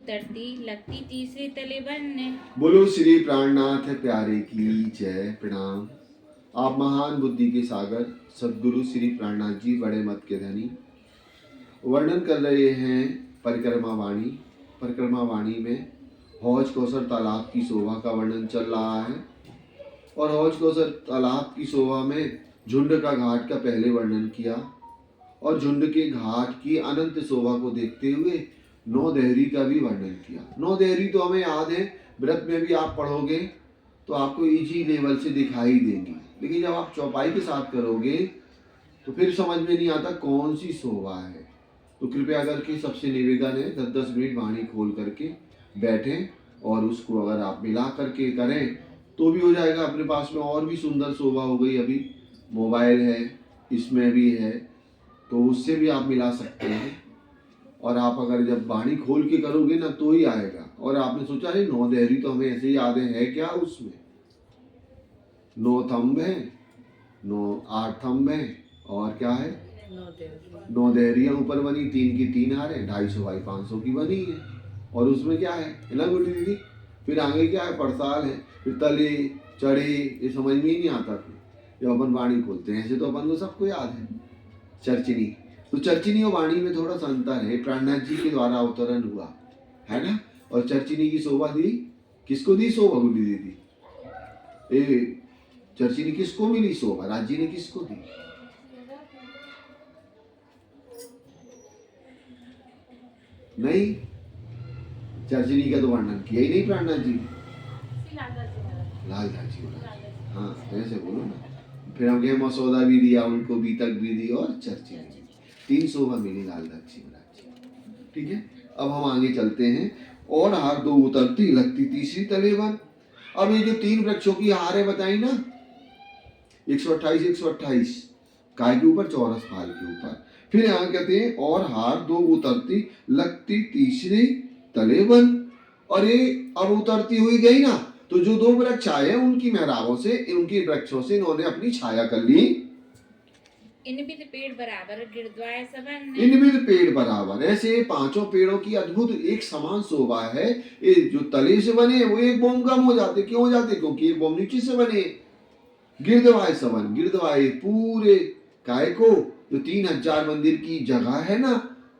उतरती लगती तीसरे तले बनने। बोलो श्री प्राणनाथ प्यारे की जय। प्रणाम। आप महान बुद्धि के सागर सद्गुरु श्री प्राणनाथ जी बड़े मत के धनी वर्णन कर रहे हैं परिक्रमा वाणी। परिक्रमा वाणी में हौज कौसर तालाब की शोभा का वर्णन चल रहा है और हौज कौसर तालाब की शोभा में झुंड का घाट का पहले वर्णन किया और झुंड के घाट की अनंत शोभा को देखते हुए नौ देहरी का भी वर्णन किया। नौ देहरी तो हमें याद है, व्रत में भी आप पढ़ोगे तो आपको इजी लेवल से दिखाई देंगी, लेकिन जब आप चौपाई के साथ करोगे तो फिर समझ में नहीं आता कौन सी शोभा है। तो कृपया करके सबसे निवेदन है 10-10 मिनट वाणी खोल करके बैठें और उसको अगर आप मिला करके करें तो भी हो जाएगा। अपने पास में और भी सुंदर शोभा हो गई, अभी मोबाइल है, इसमें भी है, तो उससे भी आप मिला सकते हैं। और आप अगर जब वाणी खोल के करोगे ना तो ही आएगा। और आपने सोचा है 9 देहरी तो हमें ऐसे ही याद है क्या उसमें 9 थंब है, 8 थंब है और क्या है 9 देहरियाँ ऊपर बनी, 3 की 3 हारे, 250 बाई 500 की बनी है। और उसमें क्या है ना गोटी दीदी, फिर आगे क्या है पड़ताल है, फिर तले चढ़े, ये समझ में ही नहीं आता। फिर जब अपन वाणी खोलते हैं ऐसे तो अपन को सबको याद है चर्चिनी, तो चर्चिनी और वाणी में थोड़ा सा अंतर है। प्राणनाथ जी के द्वारा अवतरण हुआ है ना। और चर्चिनी की शोभा दी किसको दी शोभा गुड्डी दीदी? चर्चिनी किसको मिली शोभा? राज जी ने किसको दी? नहीं, चर्चिनी का तो वर्णन किया ही नहीं प्राणनाथ जी ने। लालदास जी महाराज, हाँ ऐसे बोलो ना। फिर हम कहे मसौदा भी दिया उनको, बीतक भी दी और चर्चिनी, 3 शोभा मिली लालदास जी महाराज जी। ठीक है, अब हम आगे चलते हैं। और हार 2 उतरती लगती तीसरी तले बन। अब ये जो 3 वृक्षों की हारें बताई ना, 128 काय के ऊपर, चौरस फाल के ऊपर। फिर यहाँ कहते हैं और हार 2 उतरती लगती तीसरी तले बन। और ये अब उतरती हुई गई ना, तो जो 2 वृक्ष आए उनकी मेहराबों से, उनके वृक्षों से इन्होंने अपनी छाया कर ली। इनबिद पेड़ बराबर गिरद्वाय सबन। इनबिद पेड़ बराबर, ऐसे 5 पेड़ों की अद्भुत एक समान शोभा है। ये जो तले से बने वो एक बोम कम हो जाते, क्यों हो जाते? क्योंकि एक बोम नीचे से बने। गिरदवाय सबन, गिरदवाय पूरे काय को, जो 3000 मंदिर की जगह है ना,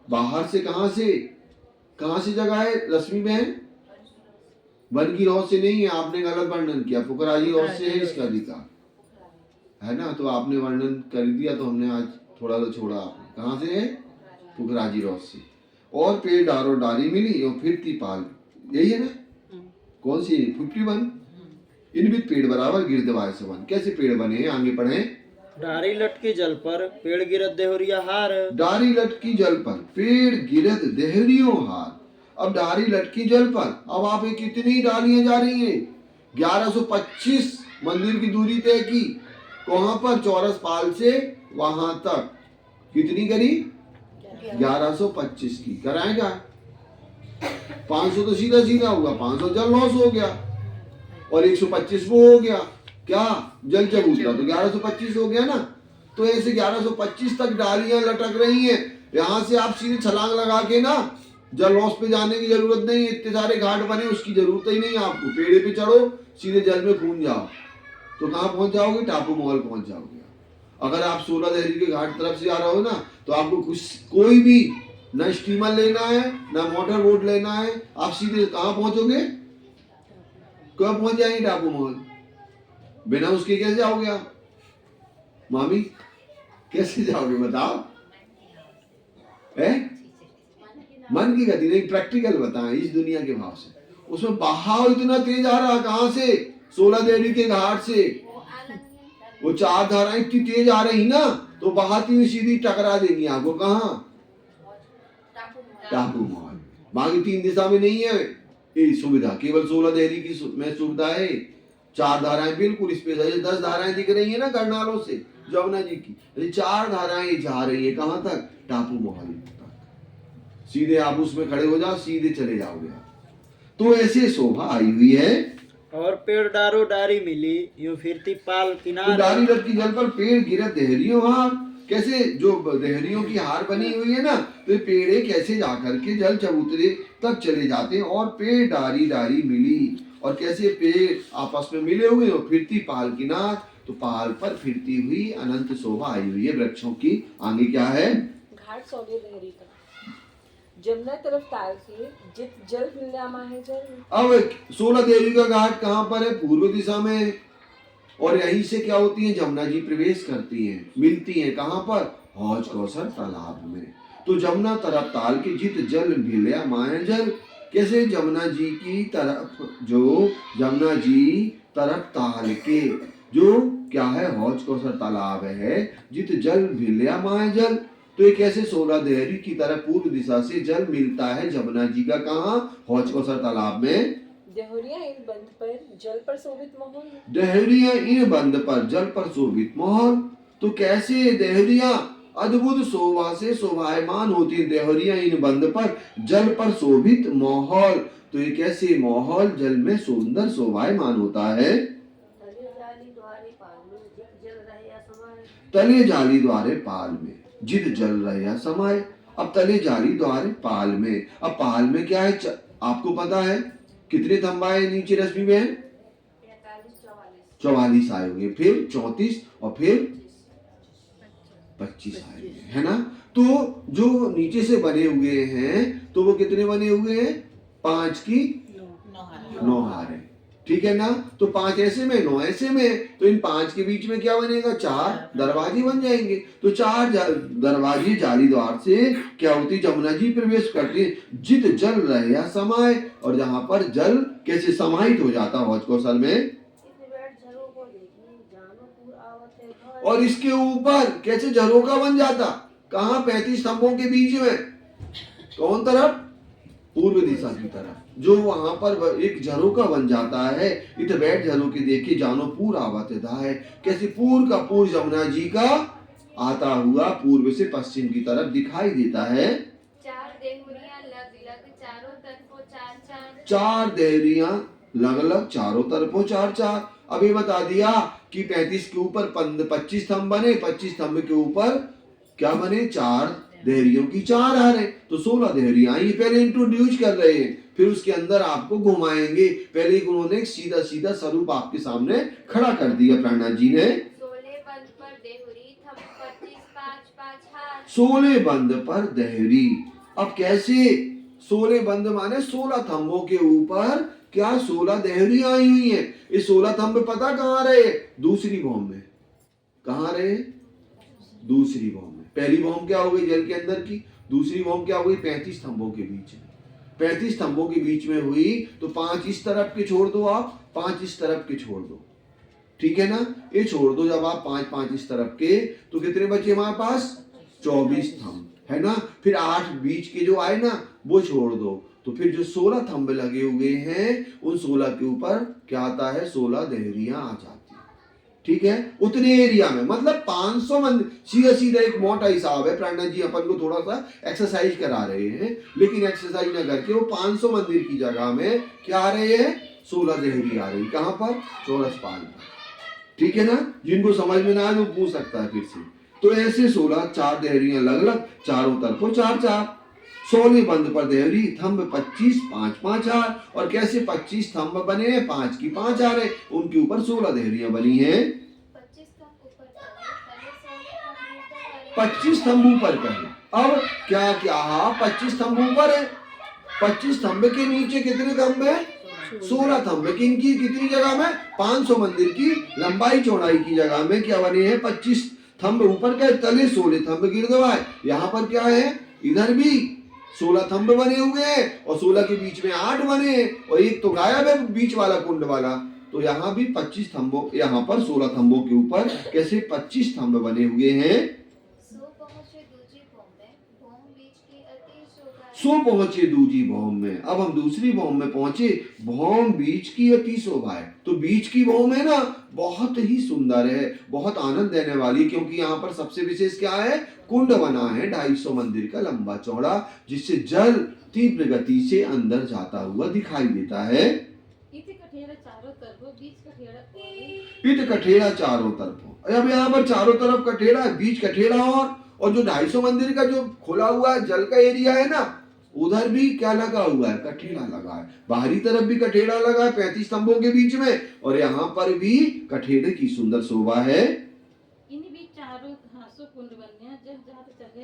बाहर से कहां से जगह है लक्ष्मी बहन? वन की रौद से नहीं है, आपने गलत वर्णन किया, फुकराजी रौद से है इसका अधिकार, है ना। तो आपने वर्णन कर दिया तो हमने आज थोड़ा सा छोड़ा। आपने कहाँ से है? फुकराजी रौद से। और पेड़ डारो डारी मिली और फिरती पाल, यही है ना। कौन सी? 51। इनबिद पेड़ बराबर गिरदवाय सबन। कैसे पेड़ बने हैं आगे पढ़े। डारी लटकी जल पर पेड़ गिरत देहरिया हार। डारी लटकी जल पर पेड़ गिरत देहरियों हार। अब डारी लटकी जल पर, अब आप कितनी डालियां जा रही हैं? 1125 मंदिर की दूरी तय की, कहां पर? चौरस पाल से वहां तक कितनी करी? 1125 की। कराएगा 500 तो सीधा सीधा हुआ, 500 जल लॉस हो गया और 125 वो हो गया क्या? जल चबूतरा, तो 1125 हो गया ना। तो ऐसे 1125 तक डालियां लटक रही हैं। यहां से आप सीधे छलांग लगा के ना जल लॉस पे जाने की जरूरत नहीं, इतने सारे घाट बने उसकी जरूरत ही नहीं आपको। पेड़े पे चढ़ो, सीधे जल में कूद जाओ, तो कहाँ पहुंच जाओगे? टापू महल पहुंच जाओगे। अगर आप 16 देहरी के घाट तरफ से आ रहे हो ना, तो आपको कोई भी न स्टीमर लेना है न मोटर बोट लेना है, आप सीधे कहाँ पहुंचोगे? कब पहुंच जाएंगे? टापू महल। बिना उसके कैसे जाओगे आप? मामी कैसे जाओगे बताओ? है मन की गति नहीं, प्रैक्टिकल बताएं इस दुनिया के भाव से। उसमें बहाव इतना तेज आ रहा, कहां से? 16 देहरी के घाट से। वो 4 धाराएं इतनी तेज आ रही ना, तो बहाती हुई सीधी टकरा देगी आपको। कहां? टापू महल। बाकी 3 दिशा में नहीं है ये सुविधा, केवल 16 देहरी की में सुविधा है। 4 धाराएं बिल्कुल स्पेशल, 10 धाराएं दिख रही है ना करनालों से जमुना जी की, 4 धाराएं जा रही है कहां तक? टापू महल तक। सीधे आप उसमें खड़े हो जाओ, सीधे चले जाओगे आप। तो ऐसे शोभा आई हुई है। और पेड़ डारो डारी मिली यूं फिरती पाल किनारे। तो डारी लटकी जल पर पेड़ गिरत देहरियों हार। कैसे जो देहरियों की हार बनी हुई है ना, तो ये पेड़े कैसे जाकर के जल चबूतरे तक चले जाते हैं और पेड़ डारी डारी मिली, और कैसे पेड़ आपस में मिले हुए और फिरती पाल की नाथ, तो पाल पर फिरती हुई अनंत शोभा आई हुई है वृक्षों की। आगे क्या है? घाट 16 देहरी का जमुना तरफ ताल के जित जल मिल्या माहे जल। अब 16 देहरी का घाट कहाँ पर है? पूर्व दिशा में, और यहीं से क्या होती है? जमुना जी प्रवेश करती हैं, मिलती हैं कहाँ पर? हौज कौसर तालाब में। तो जमुना तरफ ताल के जित जल मिल्या माहे जल, कैसे? जमुना जी की तरफ, जो जमुना जी तरफ ताल के जो क्या है? हौज कौसर तालाब है, जित जल मिल्या माहे जल। तो ये कैसे 16 देहरी की तरफ पूर्व दिशा से जल मिलता है जमुना जी का, कहाँ? हौज कौसर तालाब में। देहरिया इन बंध पर जल पर शोभित महल। देहरिया इन बंध पर जल पर शोभित महल। तो कैसे देहरिया अद्भुत शोभा से शोभायमान होती है, देहरिया इन बंध पर जल पर शोभित महल। तो ये कैसे महल जल में सुंदर शोभायमान होता है? तले जाली द्वारे पाल में जिद जल रहे समाये। अब तले जाली द्वारे पाल में, अब पाल में क्या है? आपको पता है कितने थंबा है नीचे रश्मि में? 44 आए होंगे, फिर 34 और फिर 25 आए हुए, है ना? तो जो नीचे से बने हुए हैं तो वो कितने बने हुए हैं? 5 की 9 हार है, ठीक है ना? तो 5 ऐसे में 9 ऐसे में, तो इन 5 के बीच में क्या बनेगा? 4 दरवाजे बन जाएंगे। तो 4 दरवाजे जाली द्वार से क्या होती? जमुना जी प्रवेश करती है, जित जल रहे समाये, और जहां पर जल कैसे समाहित हो जाता हौज कौसर में। और इसके ऊपर कैसे झरोका बन जाता? कहाँ? 35 स्तंभों के बीच में। कौन तरफ? पूर्व दिशा की तरफ, जो वहां पर एक झरोका बन जाता है। इत बैठ झरोके देखे जानो पूर आवत है, कैसे पूर्व का पूर्व जमुना जी का आता हुआ पूर्व से पश्चिम की तरफ दिखाई देता है। 4 देहरियां लग लग चारों तरफों 4 4 देहरियां लग लग चारों तरफों 4। अभी बता दिया कि 35 के ऊपर 25 स्तंभ बने, 25 स्तंभ के ऊपर क्या बने? 4 देहरियों की 4 हारें, तो 16 देहरियां। ये पहले इंट्रोड्यूस कर रहे हैं, फिर उसके अंदर आपको घुमाएंगे। पहले उन्होंने सीधा सीधा स्वरूप आपके सामने खड़ा कर दिया प्राणनाथ जी ने। 16 बंद पर देहरी थम 25 5 हार। 16 बंद पर देहरी। अब कैसे? 16 बंद माने 16 थंबों के ऊपर क्या 16 देहरियां आई हुई हैं। ये 16 थंब पता कहाँ रहे? दूसरी भौम में। कहाँ रहे? दूसरी भौम में। पहली भौम क्या हो गई? जल के अंदर की। दूसरी भौम क्या हो गई? 35 स्तंभों के बीच में। 35 स्तंभों के बीच में हुई तो 5 इस तरफ के छोड़ दो, आप 5 इस तरफ के छोड़ दो, ठीक है ना? ये छोड़ दो जब आप 5 इस तरफ के, तो कितने बचे हमारे पास? 24 थंब, है ना? फिर 8 बीच के जो आए ना वो छोड़ दो, तो फिर जो 16 थंब लगे हुए हैं उन 16 के ऊपर क्या आता है? 16 देहरियां आ जाती है, ठीक है? उतने एरिया में, मतलब 500 मंदिर। सीधा सीधा एक मोटा हिसाब है, प्राणनाथ जी अपन को थोड़ा सा एक्सरसाइज करा रहे हैं, लेकिन एक्सरसाइज ना करके वो 500 मंदिर की जगह में क्या आ रहे हैं? 16 देहरी आ रही। कहाँ पर? चौरस पाल पर, ठीक है ना? जिनको समझ में ना आए वो पूछ सकता है फिर से। तो ऐसे 16 4 देहरियां अलग अलग चारों तरफों 4। 16 बंद पर देहरी थंब 25 5 हार। और कैसे 25 थंब बने हैं? 5 की 5 हार है, उनके ऊपर 16 देहरियां बनी हैं। 25 स्तंभ ऊपर कहे। अब क्या क्या? 25 स्तंभ ऊपर है, 25 स्तंभ के नीचे कितने थंब है? 16 थंब। किनकी कितनी जगह में? 500 मंदिर की लंबाई चौड़ाई की जगह में क्या बने हैं? 25 थंब ऊपर के, तले 16 थंब गिरदवाए। यहाँ पर क्या है? इधर भी 16 थंब बने हुए हैं और 16 के बीच में 8 बने हैं, और एक तो गायब है बीच वाला कुंड वाला। तो यहाँ भी 25 थंबों, यहाँ पर 16 थंबों के ऊपर कैसे 25 थंब बने हुए हैं। सो पहुंचे दूजी भौम में। अब हम दूसरी भौम में पहुंचे। भौम बीच की अति शोभा है। तो बीच की भौम है ना, बहुत ही सुंदर है, बहुत आनंद देने वाली, क्योंकि यहाँ पर सबसे विशेष क्या है? कुंड बना है 250 मंदिर का लंबा चौड़ा, जिससे जल तीव्र गति से अंदर जाता हुआ दिखाई देता है। इत कठेरा चारों तरफों अब यहाँ पर चारों तरफ कठेड़ा, बीच कठेड़ा और जो 250 मंदिर का जो खुला हुआ है जल का एरिया है ना, उधर भी क्या लगा हुआ है? कठेड़ा लगा है। बाहरी तरफ भी कठेड़ा लगा है 35 स्तंभों के बीच में, और यहाँ पर भी कठेड़े की सुंदर शोभा है। इन बीच चारों हासों कुंड बनिया जब जहाँ चले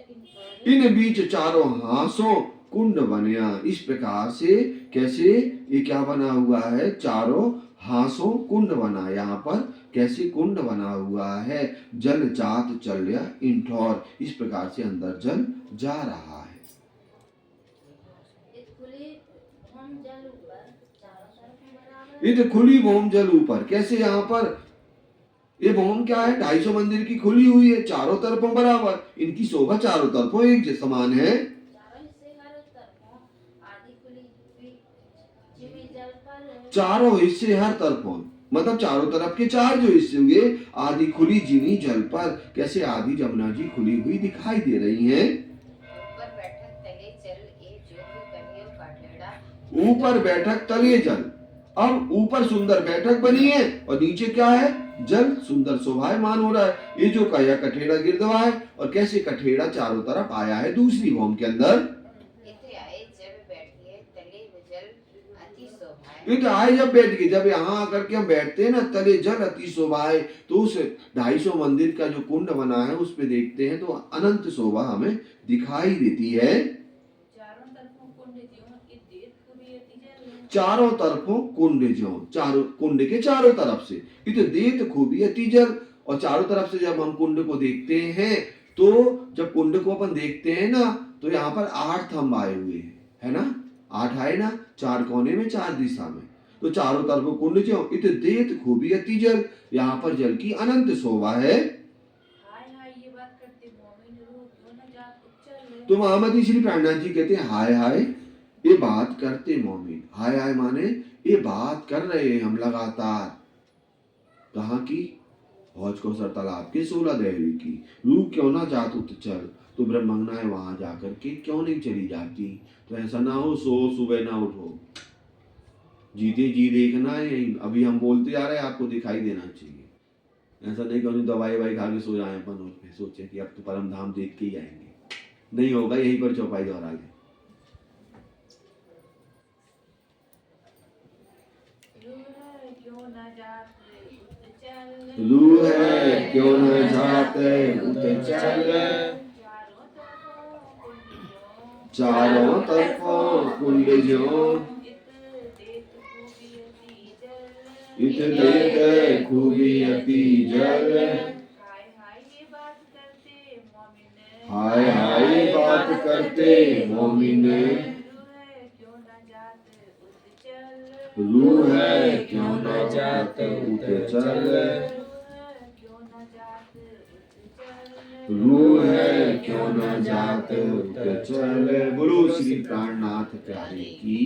इन बीच चारों हासों कुंड बनिया। इस प्रकार से कैसे ये क्या बना हुआ है? चारों हासों कुंड बना। यहाँ पर कैसे कुंड बना हुआ है? जल जात चल्या इंठौर। इस प्रकार से अंदर जल जा रहा है। इत खुली भौम जल ऊपर। कैसे यहाँ पर ये भौम क्या है? 250 मंदिर की खुली हुई है चारों तरफों बराबर। इनकी शोभा चारों तरफों एक समान है। चारों हिस्से हर तरफों, मतलब चारों तरफ के चार जो हिस्से हुए, आदि खुली जिमी जल पर। कैसे आदि जमुना जी खुली हुई दिखाई दे रही हैं। ऊपर बैठक तले जल। अब ऊपर सुंदर बैठक बनी है और नीचे क्या है? जल सुंदर शोभायमान हो रहा है। ये जो कया कठेड़ा गिरदवा है, और कैसे कठेड़ा चारों तरफ आया है दूसरी भौम के अंदर। क्योंकि आए जब बैठ के, जब यहाँ आकर के हम बैठते हैं ना, तले जल अति शोभा है, तो उस 250 मंदिर का जो कुंड बना है उस पे देखते हैं तो अनंत शोभा हमें दिखाई देती है। चारों तरफों कुंड जो, चारों कुंड के चारों तरफ से इत देत खूबी अति जल। और चारों तरफ से जब हम कुंड को देखते हैं, तो जब कुंड को अपन देखते हैं ना, तो यहाँ पर 8 थंब आए हुए हैं, है ना? 8 आए ना, 4 कोने में 4 दिशा में। तो चारों तरफ कुंड जो, इत देत खूबी अति जल। यहाँ पर जल की अनंत शोभा है। तो महामती श्री प्राणनाथ जी कहते हैं, हाय हाय ये बात करते मोमिन। हाय हाय माने ये बात कर रहे हैं हम लगातार। कहाँ की? हौज कौसर तालाब के 16 देहरी की। रूह क्यों ना जात उत चल। तो ब्रह्मंगना है वहां जाकर के क्यों नहीं चली जाती? तो ऐसा ना हो सो सुबह ना उठो, जीते जी देखना है। यही अभी हम बोलते जा रहे हैं, आपको दिखाई देना चाहिए। ऐसा नहीं कि दवाई वाई खा के सो जाए अपन और सोचे कि अब तो परम धाम देख के ही आएंगे। नहीं होगा, यहीं पर चौपाई दोहरा ले। रूह है क्यों न जाते उत चल। चारों तरफों कुंड जो, इत देत खूबी अति जल। हाय हाय बात करते मोमिन। रूह है क्यों न जात उत चल। रूह है क्यों न जात उत चल। बोलो श्री प्राणनाथ प्यारे की।